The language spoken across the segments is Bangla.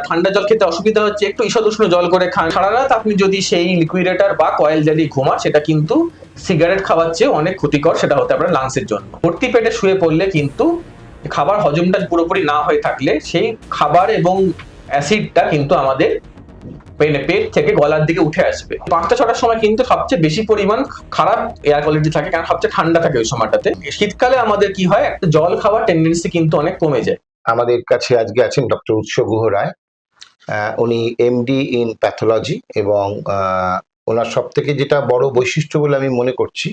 ঠান্ডা জল খেতে অসুবিধা হচ্ছে, একটু ঈষদ উষ্ণ জল করে খান। সারা রাত আপনি যদি সেই লিকুইডেটর বা কয়েল জ্বালিয়ে ঘুমান, সেটা কিন্তু সিগারেট খাওয়ার চেয়ে অনেক ক্ষতিকর, সেটা হতে আপনার লাংসের জন্য। ভর্তি পেটে শুয়ে পড়লে কিন্তু খাবার হজমটা পুরোপুরি না হয়ে থাকলে সেই খাবার এবং অ্যাসিডটা কিন্তু আমাদের পেট থেকে গলার দিকে উঠে আসবে। 5টা-6টার সময় কিন্তু সবচেয়ে বেশি পরিমাণ খারাপ এয়ার কোয়ালিটি থাকে, কারণ সবচেয়ে ঠান্ডা থাকে ওই সময়টাতে। শীতকালে আমাদের কি হয়, একটা জল খাওয়ার টেন্ডেন্সি কিন্তু অনেক কমে যায়। আমাদের কাছে আজকে আছেন ডক্টর উৎস গুহ রায়। উনি এমডি ইন প্যাথোলজি, এবং ওনার সব থেকে যেটা বড় বৈশিষ্ট্য বলে আমি মনে করছি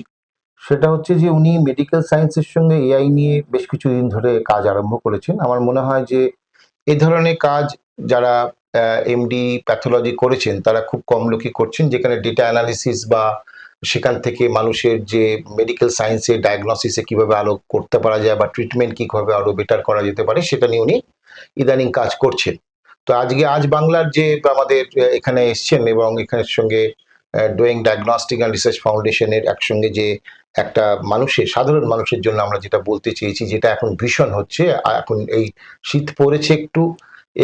সেটা হচ্ছে যে উনি মেডিকেল সায়েন্সের সঙ্গে এআই নিয়ে বেশ কিছুদিন ধরে কাজ আরম্ভ করেছেন। আমার মনে হয় যে এই ধরনের কাজ যারা এমডি প্যাথোলজি করেছেন তারা খুব কম লোকই করছেন, যেখানে ডেটা অ্যানালিসিস বা সেখান থেকে মানুষের যে মেডিকেল সায়েন্সে ডায়াগনোসিসে কিভাবে আরো করতে পারা যায় বা ট্রিটমেন্ট কিভাবে আরো বেটার করা যেতে পারে সেটা নিয়ে উনি ইদানিং কাজ করছেন। তো আজ বাংলার যে আমাদের এখানে এসছেন এবং এখানের সঙ্গে ডুইং ডায়াগনস্টিক অ্যান্ড রিসার্চ ফাউন্ডেশনের একসঙ্গে যে একটা সাধারণ মানুষের জন্য আমরা যেটা বলতে চেয়েছি, যেটা এখন ভীষণ হচ্ছে, এখন এই শীত পড়েছে একটু,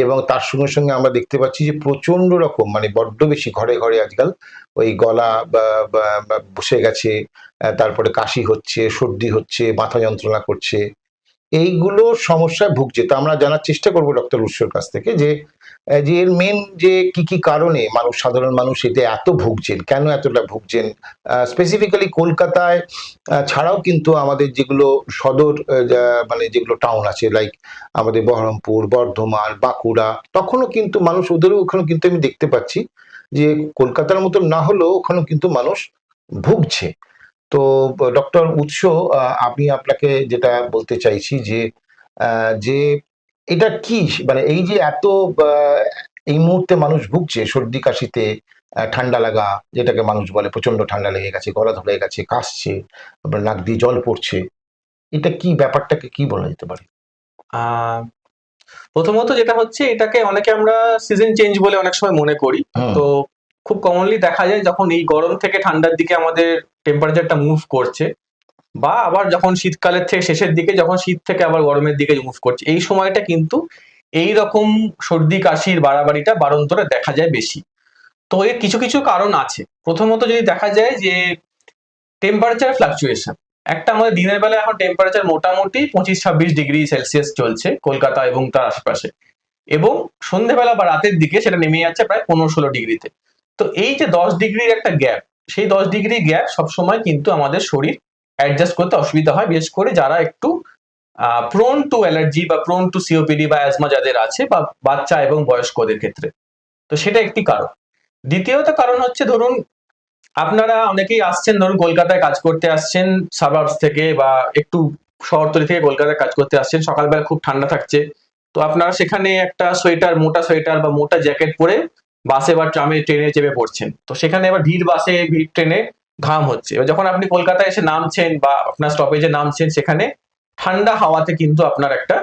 এবং তার সঙ্গে সঙ্গে আমরা দেখতে পাচ্ছি যে প্রচন্ড রকম মানে বড্ড বেশি ঘরে ঘরে আজকাল ওই গলা বসে গেছে, তারপরে কাশি হচ্ছে, সর্দি হচ্ছে, মাথা যন্ত্রণা করছে, এইগুলো সমস্যায় ভুগছে। তো আমরা জানার চেষ্টা করবো ডক্টর উৎসর কাছ থেকে যে এর মেন যে কি কারণে সাধারণ মানুষ এতে এত ভুগছেন, কেন এতটা ভুগছেন। স্পেসিফিক্যালি কলকাতায় ছাড়াও কিন্তু আমাদের যেগুলো সদর মানে যেগুলো টাউন আছে, লাইক আমাদের বহরমপুর, বর্ধমান, বাঁকুড়া, তখনও কিন্তু মানুষ ওখানে কিন্তু আমি দেখতে পাচ্ছি যে কলকাতার মতো না হলেও ওখানেও কিন্তু মানুষ ভুগছে। তো ডক্টর উৎস, আমি আপনাকে যেটা বলতে চাইছি যে যে এটা কি মানে এই যে এত এই মুহূর্তে মানুষ ভুগছে সর্দি কাশিতে, ঠান্ডা লাগা যেটাকে মানুষ বলে, প্রচন্ড ঠান্ডা লেগে গেছে, গলা ধরে গেছে, কাশছে, নাক দিয়ে জল পড়ছে, এটা কি ব্যাপারটাকে কি বলা যেতে পারে? প্রথমত যেটা হচ্ছে, এটাকে অনেকে আমরা সিজন চেঞ্জ বলে অনেক সময় মনে করি। তো খুব কমনলি দেখা যায় যখন এই গরম থেকে ঠান্ডার দিকে আমাদের টেম্পারেচারটা মুভ করছে, বা আবার যখন শীতকালের থেকে শেষের দিকে যখন শীত থেকে আবার গরমের দিকে মুভ করছে, এই সময়টা কিন্তু এই রকম সর্দি কাশির বাড়াবাড়িটা বারন্তরে দেখা যায় বেশি। তো এর কিছু কিছু কারণ আছে। প্রথমত যদি দেখা যায় যে টেম্পারেচার ফ্লাকচুয়েশন, একটা আমাদের দিনের বেলা এখন টেম্পারেচার মোটামুটি 25-26 ডিগ্রি সেলসিয়াস চলছে কলকাতা এবং তার আশেপাশে, এবং সন্ধ্যেবেলা বা রাতের দিকে সেটা নেমে যাচ্ছে প্রায় 15-16 ডিগ্রিতে। তো এই যে 10 ডিগ্রির একটা গ্যাপ, সেই 10 ডিগ্রি গ্যাপ সবসময় কিন্তু আমাদের শরীর অ্যাডজাস্ট করতে অসুবিধা হয়, বিশেষ করে যারা একটু প্রোন টু অ্যালার্জি বা প্রোন টু সিওপিডি বা অ্যাজমা যাদের আছে, বা বাচ্চা এবং বয়স্কদের ক্ষেত্রে। তো সেটা একটি কারণ। দ্বিতীয়ত কারণ হচ্ছে, ধরুন আপনারা অনেকেই আসছেন, ধরুন কলকাতায় কাজ করতে আসছেন সাবার্বস থেকে, বা একটু শহরতলি থেকে কলকাতায় কাজ করতে আসছেন, সকালবেলা খুব ঠান্ডা থাকছে, তো আপনারা সেখানে একটা সোয়েটার, মোটা সোয়েটার বা মোটা জ্যাকেট পরে বাসে বা ট্রামে ট্রেনে চেপে পড়ছেন। তো সেখানে এবার ভিড় বাসে, ভিড় ট্রেনে ঘাম হচ্ছে। এবার যখন আপনি কলকাতায় এসে নামছেন বা আপনার স্টপেজে নামছেন, সেখানে ঠান্ডা হাওয়াতে কিন্তু আপনার একটা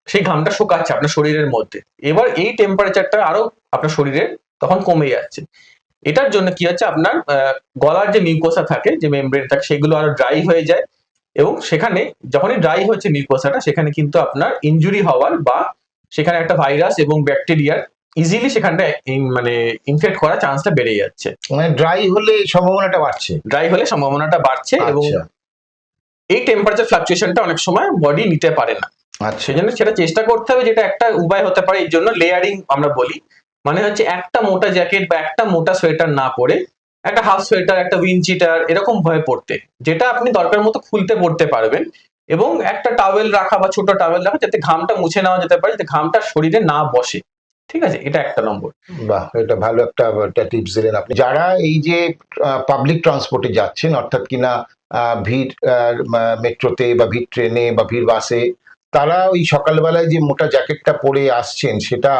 সেই ঘামটা শুকাচ্ছে আপনার শরীরের মধ্যে। এবার এই টেম্পারেচারটা আরো আপনার শরীরে তখন কমে যাচ্ছে। এটার জন্য কি হচ্ছে, আপনার গলার যে মিউকোসা থাকে, যে মেমব্রেন থাকে, সেগুলো আরো ড্রাই হয়ে যায়, এবং সেখানে যখনই ড্রাই হচ্ছে মিউকোসাটা, সেখানে কিন্তু আপনার ইনজুরি হওয়ার বা সেখানে একটা ভাইরাস এবং ব্যাকটেরিয়ার ইজিলি সেখানটা মানে ইনফেক্ট করার চান্সটা বেড়ে যাচ্ছে। মানে ড্রাই হলে সম্ভাবনাটা বাড়ছে। এবং এই টেম্পারেচার ফ্লাকচুয়েশনটা অনেক সময় বডি নিতে পারে না। সেই জন্য সেটা চেষ্টা করতে হবে, যেটা একটা উপায় হতে পারে এই জন্য লেয়ারিং আমরা বলি। মানে হচ্ছে একটা মোটা জ্যাকেট বা একটা মোটা সোয়েটার না পরে একটা হাফ সোয়েটার, একটা উইন্ডচিটার এরকম ভাবে পড়তে, যেটা আপনি দরকার মতো খুলতে পড়তে পারবেন, এবং একটা টাওয়েল রাখা বা ছোট টাওয়েল রাখা, যাতে ঘামটা মুছে নেওয়া যেতে পারে, যাতে ঘামটা শরীরে না বসে। ঠিক আছে, এটা একটা নম্বর। বাহ, এটা ভালো একটা টিপস দিলেন আপনি। যারা এই যে পাবলিক ট্রান্সপোর্টে যাচ্ছেন, অর্থাৎ কিনা ভিড় মেট্রোতে বা ভিড় ট্রেনে বা ভিড় বাসে, তারা ওই সকালবেলায় যে মোটা জ্যাকেটটা পরে আসছেন, সেটা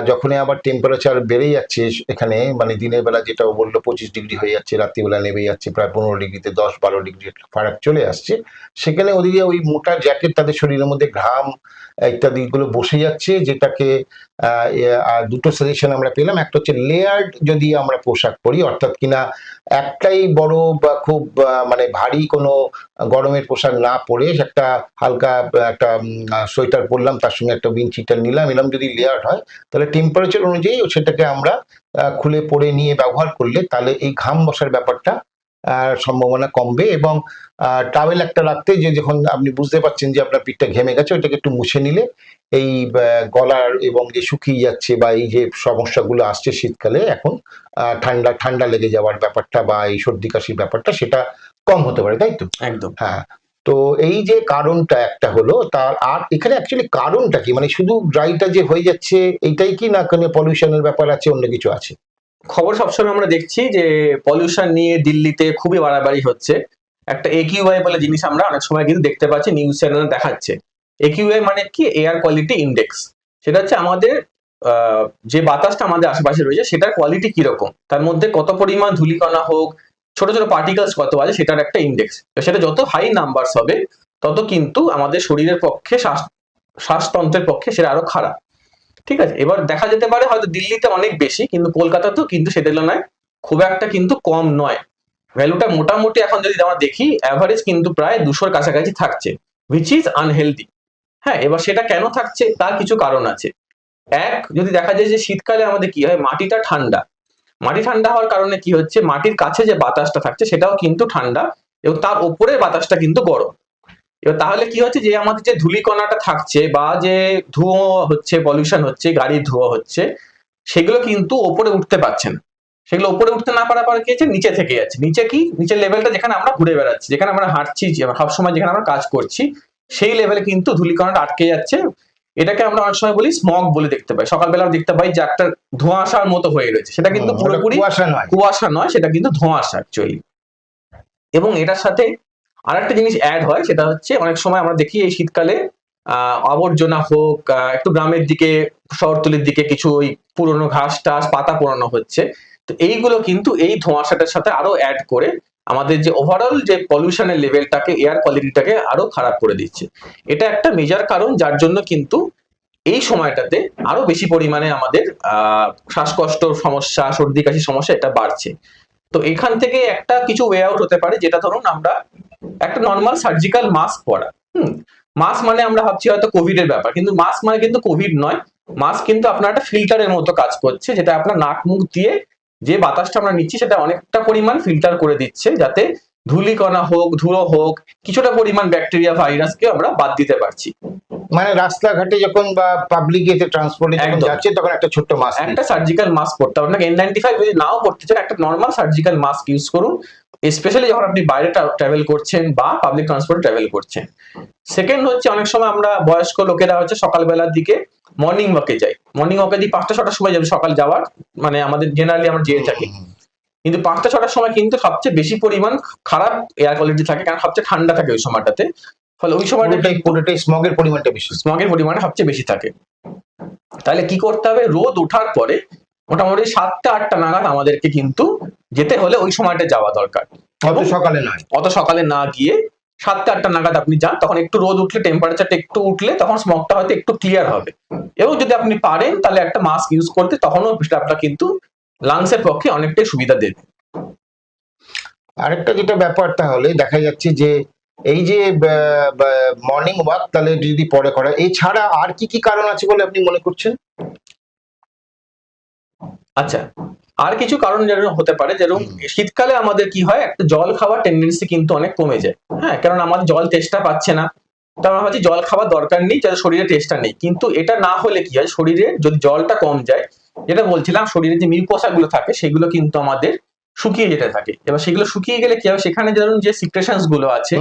যখনই আবার টেম্পারেচার বেড়ে যাচ্ছে এখানে, মানে দিনের বেলা যেটা বললো 25 ডিগ্রি হয়ে যাচ্ছে, রাত্রিবেলা নেমে যাচ্ছে প্রায় 15 ডিগ্রিতে, 10-12 ডিগ্রি ফারাক চলে আসছে, সেখানে ওদিকে ওই মোটা জ্যাকেট তাদের শরীরের মধ্যে ঘাম ইত্যাদি গুলো বসে যাচ্ছে, যেটাকে আর দুটো সাজেশন আমরা পেলাম। একটা হচ্ছে লেয়ার্ড যদি আমরা পোশাক পরি, অর্থাৎ কিনা একটাই বড় বা খুব মানে ভারী কোনো গরমের পোশাক না পরে একটা হালকা একটা সোয়েটার পরলাম, তার সঙ্গে একটা উইন্ড চিটার নিলাম, এরকম যদি লেয়ার্ড হয় তাহলে টেম্পারেচার অনুযায়ী সেটাকে আমরা খুলে পরে নিয়ে ব্যবহার করলে তাহলে এই ঘাম বসার ব্যাপারটা সম্ভাবনা কমবে। এবং টাওয়েল একটা রাখতে, যে যখন আপনি বুঝতে পারছেন যে আপনার পিঠটা ঘেমে গেছে, ওইটাকে একটু মুছে নিলে এই গলার এবং যে শুকিয়ে যাচ্ছে বা এই যে সমস্যাগুলো আসছে শীতকালে এখন ঠান্ডা ঠান্ডা লেগে যাওয়ার ব্যাপারটা বা এই সর্দি কাশির ব্যাপারটা, সেটা কম হতে পারে, তাই তো? একদম। হ্যাঁ। তো এই যে কারণটা একটা হলো, তার আর এখানে অ্যাকচুয়ালি কারণটা কি, মানে শুধু ড্রাইটা যে হয়ে যাচ্ছে এইটাই কি, না কোনো পলিউশনের ব্যাপার আছে, অন্য কিছু আছে? খবর সবসময় আমরা দেখছি যে পলিউশন নিয়ে দিল্লিতে খুবই বাড়াবাড়ি হচ্ছে। একটা AQI বলে জিনিস আমরা অনেক সময় কিন্তু দেখতে পাচ্ছি, নিউজ চ্যানেলে দেখাচ্ছে। AQI মানে কি, এয়ার কোয়ালিটি ইন্ডেক্স। সেটা হচ্ছে আমাদের যে বাতাসটা আমাদের আশেপাশে রয়েছে সেটার কোয়ালিটি কিরকম, তার মধ্যে কত পরিমাণ ধূলিকণা হোক, ছোট ছোট পার্টিকেলস কত আছে, সেটার একটা ইন্ডেক্স। সেটা যত হাই নাম্বারস হবে তত কিন্তু আমাদের শরীরের পক্ষে, শ্বাসতন্ত্রের পক্ষে সেটা আরো খারাপ। ঠিক আছে, এবার দেখা যেতে পারে হয়তো দিল্লিতে অনেক বেশি, কিন্তু কলকাতাতেও কিন্তু সেটা নয়, খুব একটা কিন্তু কম নয়। ভ্যালুটা মোটামুটি এখন যদি আমরা দেখি, অ্যাভারেজ কিন্তু প্রায় 200-র কাছাকাছি থাকছে, হুইচ ইজ আনহেলদি। হ্যাঁ, এবার সেটা কেন থাকছে তার কিছু কারণ আছে। এক, যদি দেখা যায় যে শীতকালে আমাদের কি হয়, মাটিটা ঠান্ডা। মাটি ঠান্ডা হওয়ার কারণে কি হচ্ছে, মাটির কাছে যে বাতাসটা থাকছে সেটাও কিন্তু ঠান্ডা, এবং তার উপরের বাতাসটা কিন্তু গরম। এবার তাহলে কি হচ্ছে, যে আমাদের যে ধূলিকণাটা থাকছে বা যে ধুয়ো হচ্ছে, পলিউশন হচ্ছে, গাড়ির ধোঁয়া হচ্ছে, সেগুলো কিন্তু ওপরে উঠতে পারছে না। সেগুলো ওপরে উঠতে না পারার পরে কি হচ্ছে, নিচে থেকে যাচ্ছে। নিচে কি, নিচের লেভেলটা যেখানে আমরা ঘুরে বেড়াচ্ছি, যেখানে আমরা হাঁটছি, সবসময় যেখানে আমরা কাজ করছি, সেই লেভেলে কিন্তু ধূলিকণাটা আটকে যাচ্ছে। এটাকে আমরা অনেক সময় বলি স্মগ বলে দেখতে পাই। সকালবেলা দেখতে পাই যে একটা ধোঁয়াশার মতো হয়ে রয়েছে, সেটা কিন্তু পুরোপুরি কুয়াশা নয়। কুয়াশা নয়, সেটা কিন্তু ধোঁয়াশা অ্যাকচুয়ালি। এবং এটার সাথে আরেকটা জিনিস অ্যাড হয়, সেটা হচ্ছে অনেক সময় আমরা দেখি এই শীতকালে আবর্জনা হোক, একটু গ্রামের দিকে, শহরতলির দিকে কিছু ওই পুরনো ঘাস টাস পাতা পোড়ানো হচ্ছে। তো এইগুলো কিন্তু এই ধোঁয়াশাটার সাথে আরো অ্যাড করে আমাদের যে ওভারঅল যে পলিউশনের লেভেলটাকে, এয়ার কোয়ালিটিটাকে আরো খারাপ করে দিচ্ছে। এটা একটা মেজর কারণ যার জন্য কিন্তু এই সময়টাতে আরো বেশি পরিমাণে আমাদের শ্বাসকষ্টর সমস্যা, সর্দি কাশির সমস্যা এটা বাড়ছে। তো এখান থেকে একটা কিছু ওয়ে আউট হতে পারে, যেটা ধরুন আমরা একটা নর্মাল সার্জিক্যাল মাস্ক পরা। মাস্ক মানে আমরা ভাবছি হয়তো কোভিড এর ব্যাপার, কিন্তু মাস্ক মানে কিন্তু কোভিড নয়। মাস্ক কিন্তু আপনার একটা ফিল্টারের মতো কাজ করছে, যেটা আপনার নাক মুখ দিয়ে যে বাতাসটা আমরা নিচ্ছি সেটা অনেকটা পরিমাণ ফিল্টার করে দিচ্ছে, যাতে ধূলিকণা হোক, ধুলো হোক, কিছুটা পরিমাণ ব্যাকটেরিয়া ভাইরাসকে আমরা বাদ দিতে পারছি। মানে রাস্তাঘাটে যখন বা পাবলিক এতে ট্রান্সপোর্টে যখন একদম। যাচ্ছে তখন একটা ছোট্ট মাস্ক, একটা সার্জিক্যাল মাস্ক পরতে হবে। আপনাকে N95 যদি নাও পড়তে চান, একটা নর্মাল সার্জিক্যাল মাস্ক ইউজ করুন, স্পেশালি যখন আপনি বাইরে ট্রাভেল করছেন বা পাবলিক ট্রান্সপোর্টে ট্রাভেল করছেন। সেকেন্ড হচ্ছে, অনেক সময় আমরা বয়স্ক লোকেরা হচ্ছে সকালবেলার দিকে মর্নিং ওয়াকে যাই। মর্নিং ওয়াকে দিয়ে 5টা-6টার সময় যাবে সকাল যাওয়ার, মানে আমাদের জেনারেলি আমরা যেয়ে থাকি। কিন্তু 5টা-6টার সময় কিন্তু সবচেয়ে বেশি পরিমাণ খারাপ এয়ার কোয়ালিটি থাকে, কারণ সবচেয়ে ঠান্ডা থাকে ওই সময়টাতে। ফলে ওই সময়টা পুরোটাই স্মগের পরিমাণটা বেশি, স্মগের পরিমাণটা সবচেয়ে বেশি থাকে। তাহলে কি করতে হবে, রোদ ওঠার পরে মোটামুটি 7টা-8টা নাগাদ আমাদেরকে কিন্তু যেতে হলে ওই সময়টা যাওয়া দরকার। অত সকালে নয়, অত সকালে না গিয়ে 7টা-8টা নাগাদ আপনি যান, তখন একটু রোদ উঠলে, টেম্পারেচারটা একটু উঠলে, তখন স্মগটা হয়তো একটু ক্লিয়ার হবে। এবং যদি আপনি পারেন তাহলে একটা মাস্ক ইউজ করতে, তখনও সেটা আপনার কিন্তু লাংসের পক্ষে অনেকটাই সুবিধা দেবে। আরেকটা যেটা ব্যাপার, তাহলে দেখা যাচ্ছে যে এই যে মর্নিং ওয়াক তাহলে যদি পরে করা, এছাড়া আর কি কি কারণ আছে বলে আপনি মনে করছেন? আচ্ছা, আর কিছু কারণ যেরকম হতে পারে, যেরকম শীতকালে আমাদের কি হয়, একটা জল খাওয়ার টেন্ডেন্সি কিন্তু অনেক কমে যায়। হ্যাঁ, কারণ আমাদের জল তেষ্টা পাচ্ছে না, তো আমরা ভাবছি জল খাওয়ার দরকার নেই, যাতে শরীরে তেষ্টা নেই। কিন্তু এটা না হলে কি হয়, শরীরে যদি জলটা কম যায়, যেটা বলছিলাম, শরীরে যে মিউকোসা গুলো থাকে সেগুলো কিন্তু আমাদের শুকিয়ে যেতে থাকে। এবার সেগুলো শুকিয়ে গেলে কি হবে, সেখানে ধরুন যে সিক্রেশনস গুলো আছে,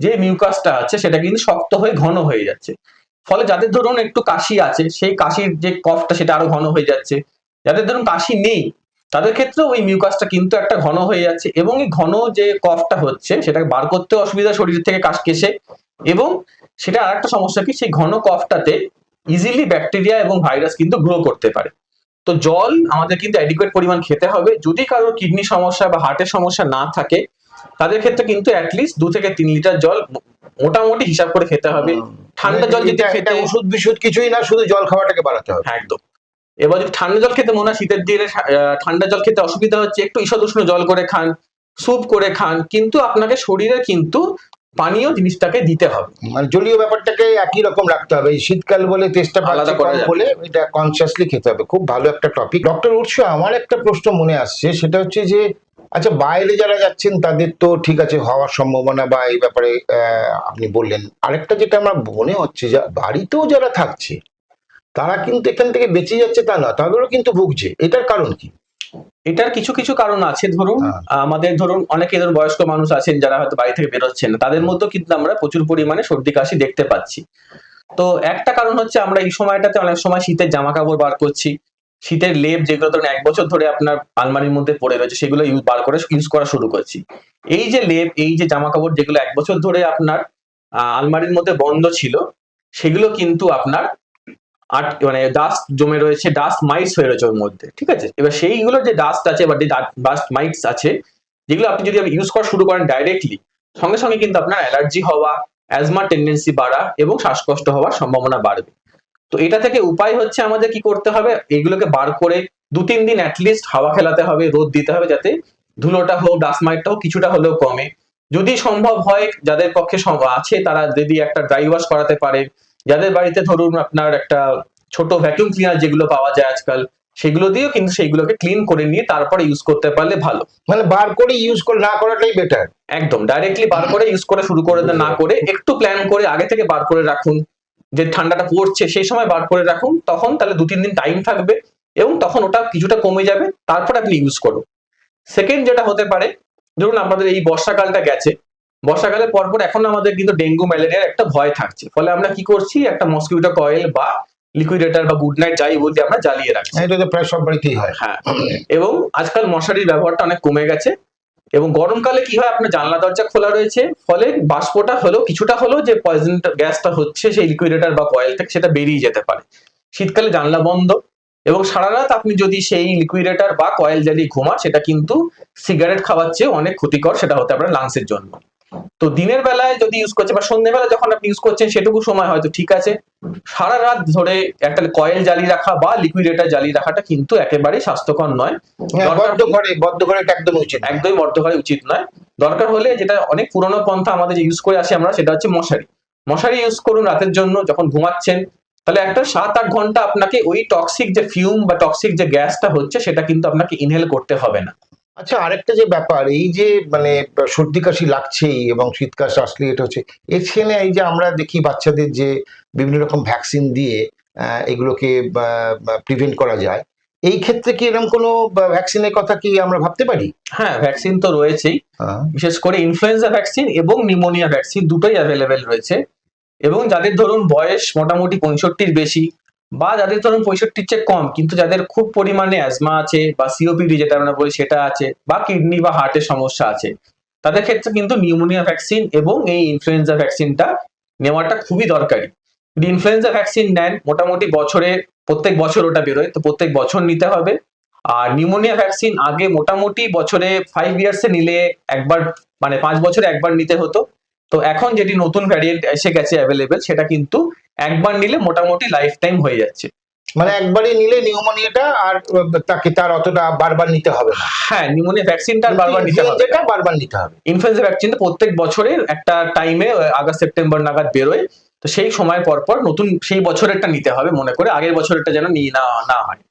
যে মিউকাসটা আছে, সেটা কিন্তু শক্ত হয়ে ঘন হয়ে যাচ্ছে। ফলে যাদের ধরুন একটু কাশি আছে, সেই কাশির যে কফটা সেটা আরো ঘন হয়ে যাচ্ছে। যাদের ধরুন কাশি নেই, তাদের ক্ষেত্রে ওই মিউকাসটা কিন্তু একটা ঘন হয়ে যাচ্ছে, এবং এই ঘন যে কফটা হচ্ছে সেটাকে বার করতে অসুবিধা শরীর থেকে কাশ কেসে। এবং সেটা আর একটা সমস্যা কি, সেই ঘন কফটাতে ইজিলি ব্যাকটেরিয়া এবং ভাইরাস কিন্তু গ্রো করতে পারে। তো জল আমাদের কিন্তু অ্যাডিকুয়েট পরিমাণ খেতে হবে। যদি কারোর কিডনি সমস্যা বা হার্টের সমস্যা না থাকে, তাদের ক্ষেত্রে কিন্তু অ্যাটলিস্ট 2 থেকে 3 লিটার জল মোটামুটি হিসাব করে খেতে হবে। ঠান্ডা জল যদি খেতে, ওষুধ বিশুধ কিছুই না, শুধু জল খাওয়াটাকে বাড়াতে হবে। একদম এবার যদি ঠান্ডা জল খেতে মনে হয়, শীতের দিনে ঠান্ডা জল খেতে অসুবিধা হচ্ছে, একটু ঈষৎ উষ্ণ জল করে খান, স্যুপ করে খান, কিন্তু আপনাকে শরীরে কিন্তু পানীয় জিনিসটাকে দিতে হবে, মানে জলীয় ব্যাপারটাকে একই রকম রাখতে হবে। এই শীতকাল বলে টেস্টটা আলাদা পাচ্ছি করা কম যাবে বলে না। এটা কনসিয়াসলি খেতে হবে। খুব ভালো একটা টপিক। ডক্টর উৎস, আমার একটা প্রশ্ন মনে আসছে, সেটা হচ্ছে যে আচ্ছা বাইরে যারা যাচ্ছেন তাদের তো ঠিক আছে হওয়ার সম্ভাবনা বা এই ব্যাপারে আপনি বললেন। আরেকটা যেটা আমার মনে হচ্ছে, যে বাড়িতেও যারা থাকছে তারা কিন্তু এখান থেকে বেঁচে যাচ্ছে তা না, তাদেরও কিন্তু ভুগছে। এটার কারণ কি? এটার কিছু কিছু কারণ আছে। ধরুন হ্যাঁ, আমাদের ধরুন অনেকে ধরুন বয়স্ক মানুষ আছেন যারা হয়তো বাড়ি থেকে বেরোচ্ছেন না, তাদের মধ্যেও কিন্তু আমরা প্রচুর পরিমাণে সর্দি কাশি দেখতে পাচ্ছি। তো একটা কারণ হচ্ছে আমরা এই সময়টাতে অনেক সময় শীতের জামা কাপড় বার করছি, শীতের লেপ যেগুলো ধরুন 1 বছর ধরে আপনার আলমারির মধ্যে পড়ে রয়েছে সেগুলো বার করে ইউজ করা শুরু করছি। এই যে লেপ, এই যে জামা কাপড় যেগুলো 1 বছর ধরে আপনার আলমারির মধ্যে বন্ধ ছিল, সেগুলো কিন্তু আপনার মানে ডাস্ট জমে রয়েছে, ডাস্ট মাইটস হয়ে রয়েছে ওর মধ্যে, ঠিক আছে? এবার সেইগুলো যে ডাস্ট আছে বা ডাস্ট মাইটস আছে, যেগুলো আপনি যদি ইউজ করা শুরু করেন ডাইরেক্টলি, সঙ্গে সঙ্গে কিন্তু আপনার অ্যালার্জি হওয়া, অ্যাজমা টেন্ডেন্সি বাড়া এবং শ্বাসকষ্ট হওয়ার সম্ভাবনা বাড়বে। তো এটা থেকে উপায় হচ্ছে আমাদের কি করতে হবে, এগুলোকে বার করে 2-3 দিন অ্যাটলিস্ট হাওয়া খেলাতে হবে, রোদ দিতে হবে, যাতে ধুলোটা হোক, ডাস্ট মাইটটা হোক, কিছুটা হলেও কমে। যদি সম্ভব হয়, যাদের পক্ষে আছে তারা যদি একটা ড্রাই ওয়াশ করাতে পারে, যাদের বাড়িতে ধরুন আপনার একটা ছোট ভ্যাকুয়াম ক্লিনার যেগুলো পাওয়া যায় আজকাল, সেগুলো দিয়েও কিন্তু সেইগুলোকে ক্লিন করে নিয়ে তারপরে ইউজ করতে পারলে ভালো। মানে বার করে ইউজ করে না করাটাই বেটার। একদম ডাইরেক্টলি বার করে ইউজ করে শুরু করে না করে একটু প্ল্যান করে আগে থেকে বার করে রাখুন, যে ঠান্ডাটা পড়ছে সেই সময় বার করে রাখুন, তখন তাহলে 2-3 দিন টাইম থাকবে এবং তখন ওটা কিছুটা কমে যাবে, তারপর আপনি ইউজ করুন। সেকেন্ড যেটা হতে পারে, ধরুন আমাদের এই বর্ষাকালটা গেছে, বর্ষাকালের পরপর এখন আমাদের কিন্তু ডেঙ্গু ম্যালেরিয়ার একটা ভয় থাকছে, ফলে আমরা কি করছি, একটা মসকিউটো কয়েল বা লিকুইডেটর বা গুড নাইট যাই বলতে আমরা জ্বালিয়ে রাখছি। এটা তো প্রায় সব বাড়িতেই হয়। হ্যাঁ, এবং আজকাল মশারির ব্যবহারটা অনেক কমে গেছে, এবং গরমকালে কি হয়, আপনার জানলা দরজা খোলা রয়েছে, ফলে বাষ্পটা হলেও কিছুটা হলেও যে পয়জন গ্যাসটা হচ্ছে সেই লিকুইডেটর বা কয়েল থেকে, সেটা বেরিয়ে যেতে পারে। শীতকালে জানলা বন্ধ এবং সারা রাত আপনি যদি সেই লিকুইডেটর বা কয়েল জ্বালিয়ে ঘুমান, সেটা কিন্তু সিগারেট খাওয়ার চেয়ে অনেক ক্ষতিকর, সেটা হতে পারে লাংসের জন্য। তো দিনের বেলায় যদি ইউজ করছেন বা সন্ধ্যেবেলা যখন আপনি ইউজ করছেন সেটুকু সময় হয়তো ঠিক আছে, সারা রাত ধরে একটা কয়েল জ্বালিয়ে রাখা বা লিকুইডেটর জ্বালিয়ে রাখাটা কিন্তু একেবারেই স্বাস্থ্যকর নয়। হ্যাঁ, দরকার বদ্ধ ঘরে এটা একদম উচিত নয়। একদমই বদ্ধ করা উচিত নয়। দরকার হলে যেটা অনেক পুরোনো পন্থা আমাদের যে ইউজ করে আসি আমরা, সেটা হচ্ছে মশারি। মশারি ইউজ করুন রাতের জন্য যখন ঘুমাচ্ছেন, তাহলে একটা 7-8 ঘন্টা আপনাকে ওই টক্সিক যে ফিউম বা টক্সিক যে গ্যাসটা হচ্ছে সেটা কিন্তু আপনাকে ইনহেল করতে হবে না। আচ্ছা, আরেকটা যে ব্যাপার, এই যে মানে সর্দি কাশি লাগছেই এবং শীত কাশ আসলে এটা হচ্ছে, এখানে এই যে আমরা দেখি বাচ্চাদের যে বিভিন্ন রকম ভ্যাকসিন দিয়ে এগুলোকে প্রিভেন্ট করা যায়, এই ক্ষেত্রে কি এরকম কোনো ভ্যাকসিনের কথা কি আমরা ভাবতে পারি? হ্যাঁ, ভ্যাকসিন তো রয়েছেই। হ্যাঁ। বিশেষ করে ইনফ্লুয়েঞ্জা ভ্যাকসিন এবং নিউমোনিয়া ভ্যাকসিন দুটোই অ্যাভেলেবেল রয়েছে। এবং যাদের ধরুন বয়স মোটামুটি 65-র বেশি, বা যাদের ধরুন 65-র চেয়ে কম কিন্তু যাদের খুব পরিমাণে অ্যাজমা আছে বা সিওপিডি যেটা আমরা বলি সেটা আছে, বা কিডনি বা হার্টের সমস্যা আছে, তাদের ক্ষেত্রে কিন্তু নিউমোনিয়া ভ্যাকসিন এবং এই ইনফ্লুয়েঞ্জা ভ্যাকসিনটা নেওয়াটা খুবই দরকারি। যদি ইনফ্লুয়েঞ্জা ভ্যাকসিন নেন মোটামুটি বছরে, প্রত্যেক বছর ওটা বেরোয়, তো প্রত্যেক বছর নিতে হবে। আর নিউমোনিয়া ভ্যাকসিন আগে মোটামুটি বছরে 5 ইয়ার্সে নিলে একবার, মানে 5 বছরে একবার নিতে হতো। তো এখন যেটি নতুন ভ্যারিয়েন্ট এসে গেছে অ্যাভেলেবেল, সেটা কিন্তু একবার নিলে মোটামুটি লাইফ টাইম হয়ে যাচ্ছে। মানে একবারই নিলে নিউমোনিয়াটা আর তার অতটা বারবার নিতে হবে না। হ্যাঁ, নিউমোনিয়া ভ্যাকসিনটা বারবার নিতে হবে যেটা বারবার নিতে হবে। ইনফ্লুয়েঞ্জা ভ্যাকসিনটা প্রত্যেক বছরের একটা টাইমে আগস্ট সেপ্টেম্বর নাগাদ বেরোয়, তো সেই সময় পর পর নতুন সেই বছরেরটা নিতে হবে মনে করে, আগের বছরেরটা যেন নিয়ে না হয়।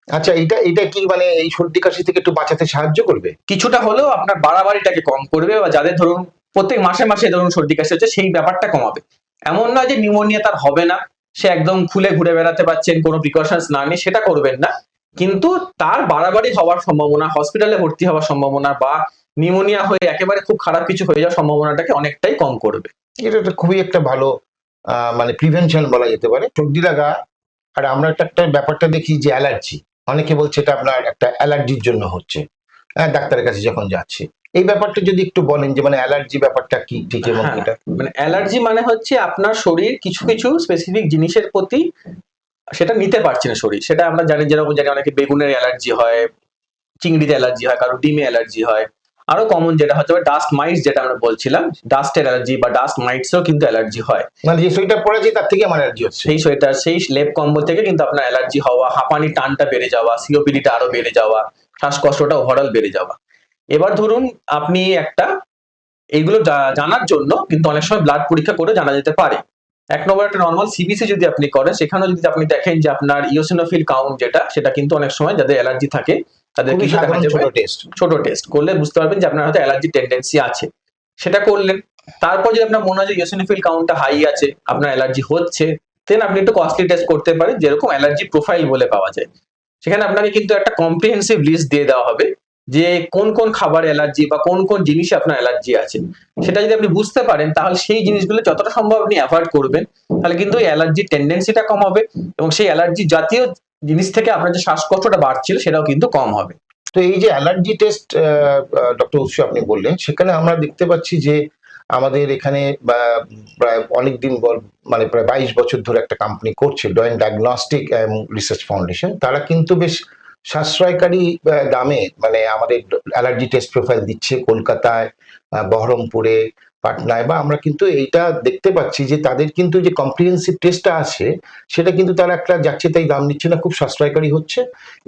আচ্ছা, এটা কি মানে এই সর্দি কাশি থেকে একটু বাঁচাতে সাহায্য করবে? কিছুটা হলেও আপনার বাড়াবাড়িটাকে কম করবে, বা যাদের ধরুন প্রত্যেক মাসে মাসে ধরুন সর্দি কাশি হচ্ছে সেই ব্যাপারটা কমাবে। এমন নয় যে নিউমোনিয়া তার হবে না, সে একদম খুলে ঘুরে বেড়াতে পারছেন কোনো প্রিকশনস না নিয়ে, সেটা করবেন না। কিন্তু তার বাড়াবাড়ি হওয়ার সম্ভাবনা, হসপিটালে ভর্তি হওয়ার সম্ভাবনা, বা নিউমোনিয়া হয়ে একেবারে খুব খারাপ কিছু হয়ে যাওয়ার সম্ভাবনাটাকে অনেকটাই কম করবে। এটা একটা খুবই একটা ভালো মানে প্রিভেনশন বলা যেতে পারে সর্দি লাগা। আর আমরা একটা ব্যাপারটা দেখি যে অ্যালার্জি, অনেকে বলছে এটা আপনার একটা অ্যালার্জির জন্য হচ্ছে, হ্যাঁ, ডাক্তারের কাছে যখন যাচ্ছে। এই ব্যাপারটা যদি একটু বলেন যে মানে অ্যালার্জি ব্যাপারটা কি ঠিক এবং হ্যাঁ, এটা। মানে অ্যালার্জি মানে হচ্ছে আপনার শরীর কিছু কিছু স্পেসিফিক জিনিসের প্রতি সেটা নিতে পারছে না শরীর। সেটা আমরা জানি, যেরকম জানি অনেকে বেগুনের অ্যালার্জি হয়, চিংড়িতে অ্যালার্জি হয়, কারো ডিমে অ্যালার্জি হয়, আরো কমন যেটা হচ্ছে ডাস্ট মাইটস, যেটা আমরা বলছিলাম, ডাস্টের অ্যালার্জি বা ডাস্ট মাইটসও কিন্তু অ্যালার্জি হয়। মানে যে সোয়েটার পরেছি তার থেকে আমার অ্যালার্জি হচ্ছে। সেই সোয়েটার, সেই লেপ কম্বল থেকে কিন্তু আপনার অ্যালার্জি হওয়া, হাঁপানি টানটা বেড়ে যাওয়া, সিওপিডিটা আরো বেড়ে যাওয়া, শ্বাসকষ্টটা ওভারঅল বেড়ে যাওয়া। এবার ধরুন আপনি এইগুলো জানার জন্য কিন্তু অনেক সময় ব্লাড পরীক্ষা করে জানা যেতে পারে। এক নম্বর একটা নর্মাল সিবিসি যদি আপনি করেন, সেখানেও যদি আপনি দেখেন যে আপনার ইওসিনোফিল কাউন্ট যেটা, সেটা কিন্তু অনেক সময় যাদের অ্যালার্জি থাকে তাদের খুবই কিন্তু দেখা সাধারণ যাবে ছোট টেস্ট। ছোট টেস্ট করলে বুঝতে পারবেন যে আপনার হয়তো অ্যালার্জি টেন্ডেন্সি আছে, সেটা করলেন। তারপর যদি আপনার মনে হয় যে ইওসিনোফিল কাউন্টটা হাই আছে, আপনার অ্যালার্জি হচ্ছে, দেন আপনি একটু কস্টলি টেস্ট করতে পারেন, যেরকম অ্যালার্জি প্রোফাইল বলে পাওয়া যায়। সেখানে আপনাকে কিন্তু একটা কম্প্রিহেন্সিভ লিস্ট দিয়ে দেওয়া হবে যে কোন কোন খাবার অ্যালার্জি বা কোন কোন জিনিসে আপনার অ্যালার্জি আছে। সেটা যদি আপনি বুঝতে পারেন তাহলে সেই জিনিসগুলো যতটা সম্ভব আপনি অ্যাভয়েড করবেন, তাহলে কিন্তু অ্যালার্জি টেন্ডেন্সিটা কম হবে এবং সেই অ্যালার্জি জাতীয় জিনিস থেকে আপনার যে শ্বাসকষ্টটা বাড়ছিল সেটাও কিন্তু কম হবে। তো এই যে অ্যালার্জি টেস্ট ডক্টর উৎস আপনি বললেন, সেখানে আমরা দেখতে পাচ্ছি যে আমাদের এখানে প্রায় অনেকদিন মানে প্রায় 22 বছর ধরে একটা কোম্পানি করছে, ডয়েন ডায়াগনস্টিক রিসার্চ ফাউন্ডেশন। তারা কিন্তু বেশ সাশ্রয়কারী দামে মানে আমাদের অ্যালার্জি টেস্ট প্রোফাইল দিচ্ছে কলকাতায়, বহরমপুরে, পাটনায়। বা আমরা কিন্তু এইটা দেখতে পাচ্ছি যে তাদের কিন্তু যে কম্প্রিহেন্সিভ টেস্টটা আছে সেটা কিন্তু তারা একটা যাচ্ছে তাই দাম নিচ্ছে না, খুব সাশ্রয়কারী হচ্ছে।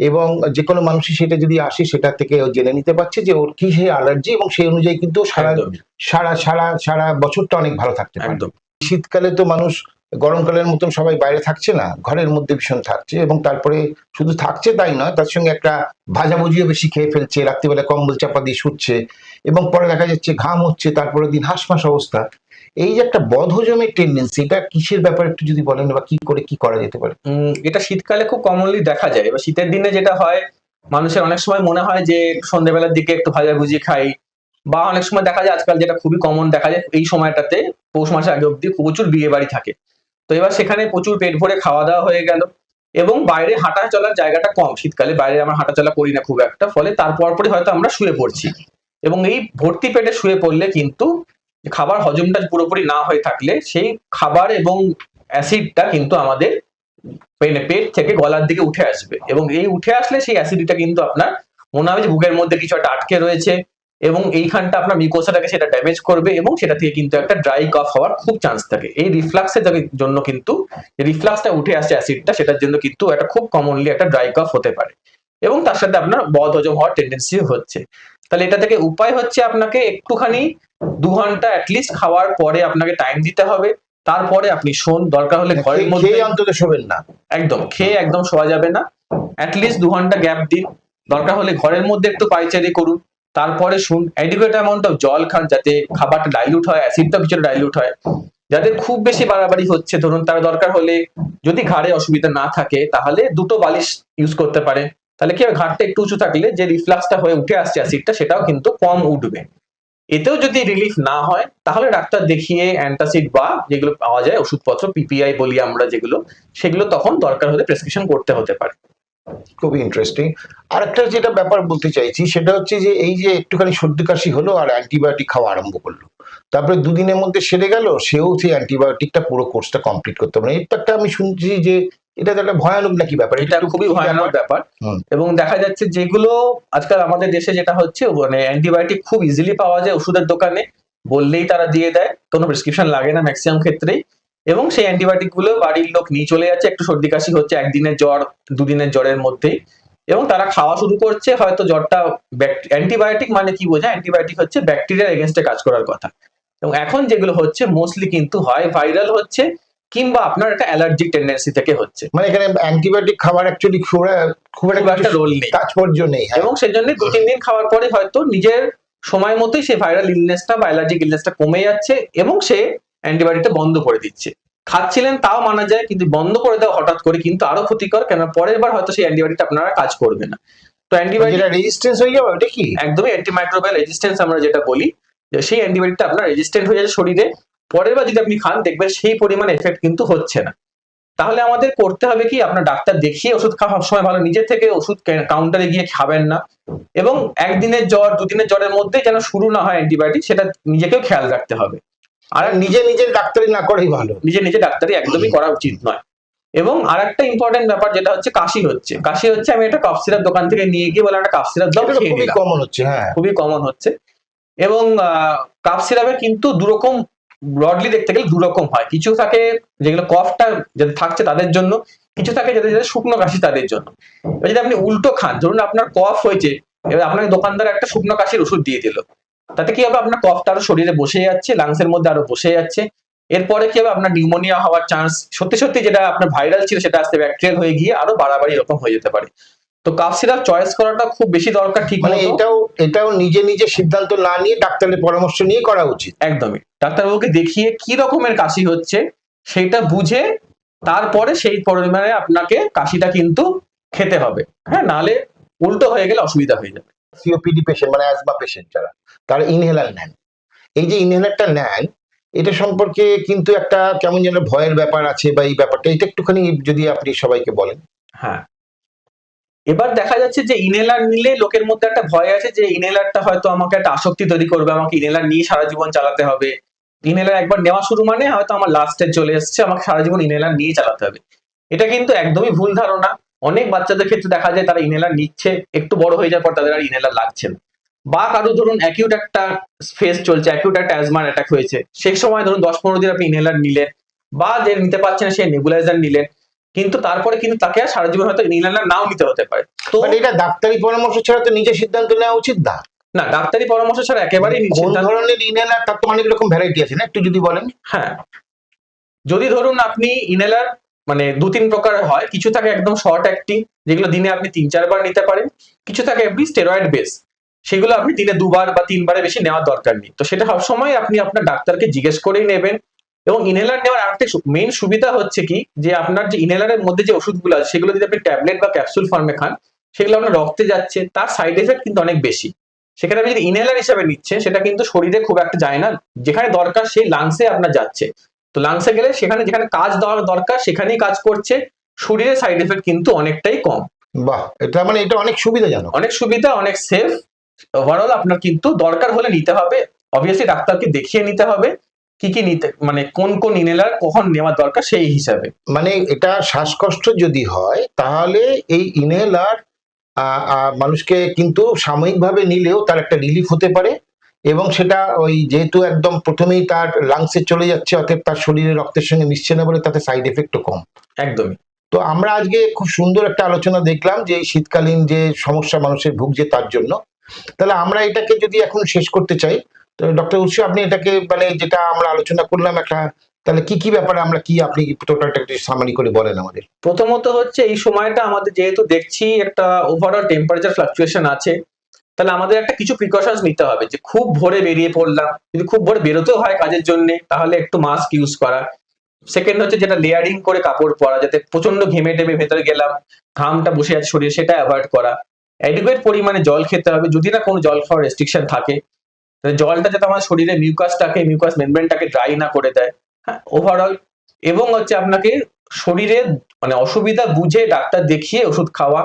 এবং যে কোনো মানুষই সেটা যদি আসে সেটা থেকে জেনে নিতে পারছে যে ওর কি সেই অ্যালার্জি, এবং সেই অনুযায়ী কিন্তু সারা একদমই, সারা সারা সারা বছরটা অনেক ভালো থাকতে পারে। একদম। শীতকালে তো মানুষ গরমকালের মতন সবাই বাইরে থাকছে না, ঘরের মধ্যে ভীষণ থাকছে, এবং তারপরে শুধু থাকছে তাই নয়, তার সঙ্গে একটা ভাজাভুজিও বেশি খেয়ে ফেলছে, রাত্রিবেলা কম্বল চাপা দিয়ে শুচ্ছে, এবং পরে দেখা যাচ্ছে ঘাম হচ্ছে, তারপরে দিন হাঁসফাঁস অবস্থা। এই যে একটা বদহজমের টেন্ডেন্সি, এটা কিসের ব্যাপারে একটু যদি বলেন, বা কি করে কি করা যেতে পারে? এটা শীতকালে খুব কমনলি দেখা যায়। এবার শীতের দিনে যেটা হয়, মানুষের অনেক সময় মনে হয় যে সন্ধ্যেবেলার দিকে একটু ভাজাভুজি খাই, বা অনেক সময় দেখা যায় আজকাল যেটা খুবই কমন দেখা যায় এই সময়টাতে, পৌষ মাসের আগে অব্দি প্রচুর বিয়ে বাড়ি থাকে। তো এবার সেখানে প্রচুর পেট ভরে খাওয়া দাওয়া হয়ে গেল এবং বাইরে হাঁটা চলার জায়গাটা কম, শীতকালে বাইরে আমরা হাঁটা চলা করি না খুব একটা, ফলে তারপর পরই হয়তো আমরা শুয়ে পড়ছি। এবং এই ভর্তি পেটে শুয়ে পড়লে কিন্তু খাবার হজমটা পুরোপুরি না হয়ে থাকলে সেই খাবার এবং অ্যাসিডটা কিন্তু আমাদের পেট থেকে গলার দিকে উঠে আসবে, এবং এই উঠে আসলে সেই অ্যাসিডিটা কিন্তু আপনার মনে হবে যে বুকের মধ্যে কিছু একটা আটকে রয়েছে, এবং এইখানটা আপনার মিউকোসাটাকে সেটা ড্যামেজ করবে, এবং সেটা থেকে কিন্তু একটা ড্রাই কফ হওয়ার খুব চান্স থাকে। এই রিফ্লাক্সের জন্য কিন্তু রিফ্লাক্সটা উঠে আসছে অ্যাসিডটা, সেটার জন্য কিন্তু একটা খুব কমনলি একটা ড্রাই কফ হতে পারে, এবং তার সাথে আপনার বদ হজম হওয়ার টেন্ডেন্সি হচ্ছে। তাহলে এটা থেকে উপায় হচ্ছে আপনাকে একটুখানি 2 ঘন্টা অ্যাটলিস্ট খাওয়ার পরে আপনাকে টাইম দিতে হবে, তারপরে আপনি শোন, দরকার হলে ঘরের মধ্যে খেয়ে অন্তত শোবেন না। একদম খেয়ে একদম শোয়া যাবে না, অ্যাটলিস্ট 2 ঘন্টা গ্যাপ দিন, দরকার হলে ঘরের মধ্যে একটু পায়চারি করুন, তারপরে শুন, অ্যাডিকুয়েট অ্যামাউন্ট অফ জল খান যাতে খাবারটা ডাইলুট হয়, অ্যাসিডটা কিছুটা ডাইলুট হয়। যাদের খুব বেশি বাড়াবাড়ি হচ্ছে, ধরুন তারা দরকার হলে যদি ঘাড়ে অসুবিধা না থাকে তাহলে 2টো বালিশ ইউজ করতে পারে, তাহলে কি হবে, ঘাড়টা একটু উঁচু থাকলে যে রিফ্লাক্সটা হয়ে উঠে আসছে অ্যাসিডটা, সেটাও কিন্তু কম উঠবে। এতেও যদি রিলিফ না হয় তাহলে ডাক্তার দেখিয়ে অ্যান্টাসিড বা যেগুলো পাওয়া যায় ওষুধপত্র, পিপিআই বলি আমরা যেগুলো, সেগুলো তখন দরকার হলে প্রেসক্রিপশন করতে হতে পারে। খুবই ইন্টারেস্টিং। আর একটা যেটা ব্যাপার বলতে চাইছি সেটা হচ্ছে যে এই যে একটুখানি সর্দি কাশি হলো আর অ্যান্টিবায়োটিক খাওয়া আরম্ভ করলো, তারপরে 2 দিনের মধ্যে সেরে গেল, সেও সেই অ্যান্টিবায়োটিকটা পুরো কোর্সটা কমপ্লিট করতে পারে। এটা একটা আমি শুনছি যে এটা তো একটা ভয়ানক নাকি ব্যাপার, এটা একটু খুবই কি ভয়ানক ব্যাপার। হুম। এবং দেখা যাচ্ছে যেগুলো আজকাল আমাদের দেশে যেটা হচ্ছে, মানে অ্যান্টিবায়োটিক খুব ইজিলি পাওয়া যায় ওষুধের দোকানে, বললেই তারা দিয়ে দেয়, কোনো প্রেসক্রিপশন লাগে না ম্যাক্সিমাম ক্ষেত্রেই, এবং সেই অ্যান্টিবায়োটিক গুলো বাড়ির লোক নিয়ে চলে যাচ্ছে, একটু সর্দি কাশি হচ্ছে, একদিনের জ্বর 2 দিনের জ্বরের মধ্যেই, এবং তারা খাওয়া শুরু করছে, হয়তো জ্বরটা অ্যান্টিবায়োটিক মানে কি বোঝায়, অ্যান্টিবায়োটিক হচ্ছে ব্যাকটেরিয়ার এগেনস্টে কাজ করার কথা। এবং এখন যেগুলো হচ্ছে মোস্টলি কিন্তু হয় ভাইরাল হচ্ছে, কিংবা আপনার একটা অ্যালার্জিক টেন্ডেন্সি থেকে হচ্ছে, মানে এখানে অ্যান্টিবায়োটিক খাবার অ্যাকচুয়ালি খুব খুব একটা রোল নেই, তাৎপর্য নেই। এবং সেই জন্য 2-3 দিন খাওয়ার পরে হয়তো নিজের সময় মতোই সেই ভাইরাল ইলনেসটা বা অ্যালার্জিক ইলনেসটা কমে যাচ্ছে, এবং সে অ্যান্টিবায়োটিকটা বন্ধ করে দিচ্ছে। খাচ্ছিলেন তাও মানা যায়, কিন্তু বন্ধ করে দেওয়া হঠাৎ করে কিন্তু আরো ক্ষতিকর, কেন পরের বার হয়তো সেই অ্যান্টিবায়োটিকটা আপনারা কাজ করবে না। তো অ্যান্টিবায়োটিক যেটা রেজিস্ট্যান্স হয়ে যাবে ওটা কি? একদমই অ্যান্টিমাইক্রোবিয়াল রেজিস্ট্যান্স আমরা যেটা বলি, যে সেই অ্যান্টিবায়োটিকটা আপনার রেজিস্ট্যান্ট হয়ে যাচ্ছে শরীরে, পরের বার যদি আপনি খান দেখবেন সেই পরিমাণ এফেক্ট কিন্তু হচ্ছে না। তাহলে আমাদের করতে হবে কি, আপনার ডাক্তার দেখিয়ে ওষুধ খাওয়া সবসময় ভালো, নিজের থেকে ওষুধ কাউন্টারে গিয়ে খাবেন না, এবং 1 দিনের জ্বর 2 দিনের জ্বরের মধ্যে যেন শুরু না হয় অ্যান্টিবায়োটিক, সেটা নিজেকেও খেয়াল রাখতে হবে। আর আর নিজে নিজের ডাক্তারি না করাই ভালো। নিজে নিজে ডাক্তারি একদমই করা উচিত নয়। এবং আর একটা ইম্পর্টেন্ট ব্যাপার যেটা হচ্ছে কাশি হচ্ছে আমি একটা কফ সিরাপ দোকান থেকে নিয়ে গিয়ে বলে একটা কাফ সিরাপ দাও, এটা তো খেয়ে খুবই নিলাম। কমন হচ্ছে, হ্যাঁ। খুবই কমন হচ্ছে। এবং কাফ সিরাপের কিন্তু দুরকম, ব্রডলি দেখতে গেলে দুরকম হয়। কিছু থাকে যেগুলো কফটা যাদের থাকছে তাদের জন্য, কিছু থাকে যাদের যাদের শুকনো কাশি তাদের জন্য। এবার যদি আপনি উল্টো খান, ধরুন আপনার কফ হয়েছে, এবার আপনাকে দোকানদার একটা শুকনো কাশির ওষুধ দিয়ে দিল, তাতে কি হবে, আপনার কফটা আরো শরীরে বসে যাচ্ছে, লাংসের মধ্যে আরো বসে যাচ্ছে। এরপরে কি হবে, আপনার নিউমোনিয়া হওয়ার চান্স, সত্যি সত্যি যেটা আপনার ভাইরাল ছিল সেটা আসতে ব্যাকটেরিয়াল হয়ে গিয়ে আরো বাড়াবাড়ি এরকম হয়ে যেতে পারে। তো কাফ সিরাপ চয়েস করাটা খুব বেশি দরকার, ঠিক মানে মতো। এটাও নিজে নিজে সিদ্ধান্ত না নিয়ে ডাক্তারের পরামর্শ নিয়ে করা উচিত। একদমই, ডাক্তারবাবুকে দেখিয়ে কি রকমের কাশি হচ্ছে সেটা বুঝে তারপরে সেই পরিমাণে আপনাকে কাশিটা কিন্তু খেতে হবে। হ্যাঁ, নালে উল্টো হয়ে গেলে অসুবিধা হয়ে যাবে। সিওপিডি পেশেন্ট মানে অ্যাজমা পেশেন্ট যারা, তারা ইনহেলার নেন, এই যে ইনহেলারটা নেন, এটা সম্পর্কে কিন্তু একটা কেমন যেন ভয়ের ব্যাপার আছে, বা এই ব্যাপারটা এটা একটুখানি যদি আপনি সবাইকে বলেন। হ্যাঁ, এবার দেখা যাচ্ছে যে ইনহেলার নিলে লোকের মধ্যে একটা ভয় আছে যে ইনহেলারটা হয়তো আমাকে একটা আসক্তি তৈরি করবে, আমাকে ইনহেলার নিয়ে সারা জীবন চালাতে হবে। ইনহেলার একবার নেওয়া শুরু মানে হয়তো আমার লাস্টে চলে এসছে, আমাকে সারা জীবন ইনহেলার নিয়ে চালাতে হবে। এটা কিন্তু একদমই ভুল ধারণা। অনেক বাচ্চাদের ক্ষেত্রে দেখা যায় তারা ইনহেলার নিচ্ছে, একটু বড় হয়ে যাওয়ার পর তাদের আর ইনহেলার লাগছে না। বা কারো ধরুন অ্যাকিউট একটা ফেজ চলছে, অ্যাকিউট একটা অ্যাজমার অ্যাটাক হয়েছে, সেই সময় ধরুন 10-15 দিন আপনি ইনহেলার নিলেন, বা যে নিতে পারছেন না সে নেবুলাইজার নিলেন, কিন্তু তারপরে কিন্তু তাকে আর সারা জীবন হয়তো ইনহেলার নাও নিতে হতে পারে। তো মানে এটা ডাক্তারি পরামর্শ ছাড়া তো নিজের সিদ্ধান্ত নেওয়া উচিত না। না, ডাক্তারি পরামর্শ ছাড়া একেবারেই কোন সিদ্ধান্ত। ধরনের ইনহেলার, তার তো অনেক রকম ভ্যারাইটি আছে না, একটু যদি বলেন। হ্যাঁ, যদি ধরুন আপনি ইনহেলার মানে 2-3 প্রকারের হয়, কিছু থাকে একদম শর্ট অ্যাক্টিং যেগুলো দিনে আপনি 3-4 বার নিতে পারেন, কিছু থাকে এমনি স্টেরয়েড বেস, সেগুলো আপনি দিনে 2 বার বা 3 বারের বেশি নেওয়ার দরকার নেই। তো সেটা সবসময় আপনি আপনার ডাক্তারকে জিজ্ঞেস করেই নেবেন। এবং ইনহেলার নেওয়ার আরেকটা মেইন সুবিধা হচ্ছে কি, যে আপনার যে ইনহেলারের মধ্যে যে ওষুধগুলো আছে সেগুলো যদি আপনি ট্যাবলেট বা ক্যাপসুল ফর্মে খান, সেগুলো আপনার রক্তে যাচ্ছে, তার সাইড এফেক্ট কিন্তু অনেক বেশি। সেখানে আপনি যদি ইনহেলার হিসাবে নিচ্ছেন, সেটা কিন্তু শরীরে খুব একটা যায় না, যেখানে দরকার সেই লাংসে আপনার যাচ্ছে। তো লাংসে গেলে সেখানে যেখানে কাজ দেওয়ার দরকার সেখানেই কাজ করছে, শরীরের সাইড এফেক্ট কিন্তু অনেকটাই কম। বাহ, এটা মানে এটা অনেক সুবিধাজনক। অনেক সুবিধা, অনেক সেফ। ওভারঅল আপনার কিন্তু দরকার হলে নিতে হবে, অবভিয়াসলি ডাক্তারকে দেখিয়ে নিতে হবে কি কি নিতে, মানে কোন কোন ইনহেলার কখন নেওয়া দরকার সেই হিসাবে। মানে এটা শ্বাসকষ্ট যদি হয় তাহলে এই ইনহেলার মানুষকে কিন্তু সাময়িকভাবে নিলেও তার একটা রিলিফ হতে পারে, এবং সেটা ওই যেহেতু একদম প্রথমেই তার লাংসে চলে যাচ্ছে, অর্থাৎ তার শরীরে রক্তের সঙ্গে মিশছে না বলে তাতে সাইড এফেক্টও কম। একদমই। তো আমরা আজকে খুব সুন্দর একটা আলোচনা দেখলাম যে এই শীতকালীন যে সমস্যা মানুষের ভুগছে তার জন্য। তাহলে আমরা এটাকে যদি এখন শেষ করতে চাই, তো ডক্টর উৎস আপনি এটাকে মানে যেটা আমরা আলোচনা করলাম একটা, তাহলে কি কি ব্যাপারে আমরা কি, আপনি টোটালটা একটু সামারি করে বলেন আমাদের। প্রথমত হচ্ছে এই সময়টা আমাদের যেহেতু দেখছি একটা ওভারঅল টেম্পারেচার ফ্লাকচুয়েশন আছে, তাহলে আমাদের একটা কিছু প্রিকশনস নিতে হবে। যে খুব ভোরে বেরিয়ে পড়লাম, যদি খুব ভোরে বেরোতেও হয় কাজের জন্য, তাহলে একটু মাস্ক ইউজ করা। সেকেন্ড হচ্ছে যেটা লেয়ারিং করে কাপড় পরা, যাতে প্রচন্ড ঘেমে টেমে ভেতরে গেলাম, ঘামটা বসে আছে শরীরে, সেটা অ্যাভয়েড করা। অ্যাডিকুয়েট পরিমাণে জল খেতে হবে, যদি না কোনো জল খাওয়ার রেস্ট্রিকশন থাকে, তাহলে জলটা যাতে আমার শরীরে মিউকাস মেমব্রেনটাকে ড্রাই না করে দেয়। হ্যাঁ, ওভারঅল। এবং হচ্ছে আপনাকে শরীরে মানে অসুবিধা বুঝে ডাক্তার দেখিয়ে ওষুধ খাওয়া।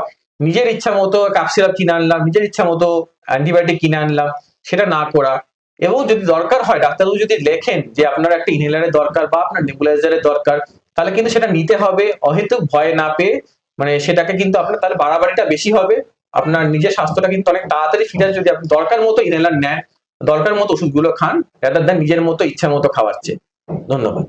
নিজের ইচ্ছা মতো কাপ সিরাপ কিনে আনলাম, নিজের ইচ্ছা মতো অ্যান্টিবায়োটিক কিনে আনলাম, সেটা না করা। এবং যদি দরকার হয়, ডাক্তারবাবু যদি লেখেন যে আপনার একটা ইনহেলারের দরকার বা আপনার নেবুলাইজারের দরকার, তাহলে কিন্তু সেটা নিতে হবে, অহেতুক ভয় না পেয়ে। মানে সেটাকে কিন্তু আপনার তাহলে বাড়াবাড়িটা বেশি হবে, আপনার নিজের স্বাস্থ্যটা কিন্তু অনেক তাড়াতাড়ি ফিরে আসবে যদি আপনি দরকার মতো ইনহেলার নেন, দরকার মতো ওষুধগুলো খান, রাদার দ্যান নিজের মতো ইচ্ছা মতো খাওয়াচ্ছে। ধন্যবাদ।